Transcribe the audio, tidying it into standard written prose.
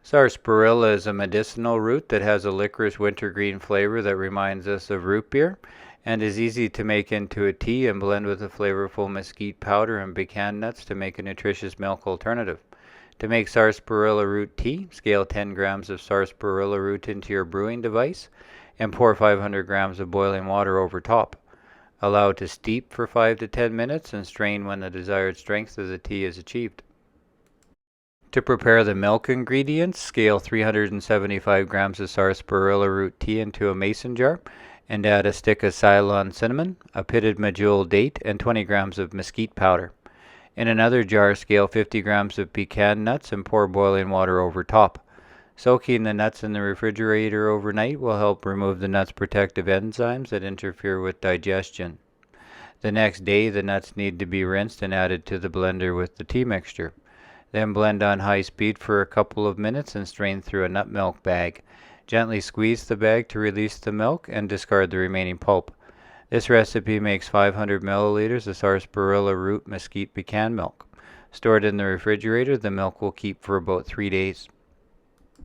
Sarsaparilla is a medicinal root that has a licorice wintergreen flavor that reminds us of root beer and is easy to make into a tea and blend with a flavorful mesquite powder and pecan nuts to make a nutritious milk alternative. To make sarsaparilla root tea, scale 10 grams of sarsaparilla root into your brewing device and pour 500 grams of boiling water over top. Allow it to steep for 5 to 10 minutes and strain when the desired strength of the tea is achieved. To prepare the milk ingredients, scale 375 grams of sarsaparilla root tea into a mason jar and add a stick of Ceylon cinnamon, a pitted medjool date, and 20 grams of mesquite powder. In another jar, scale 50 grams of pecan nuts and pour boiling water over top. Soaking the nuts in the refrigerator overnight will help remove the nuts' protective enzymes that interfere with digestion. The next day, the nuts need to be rinsed and added to the blender with the tea mixture. Then blend on high speed for a couple of minutes and strain through a nut milk bag. Gently squeeze the bag to release the milk and discard the remaining pulp. This recipe makes 500 milliliters of sarsaparilla root mesquite pecan milk. Stored in the refrigerator, the milk will keep for about 3 days.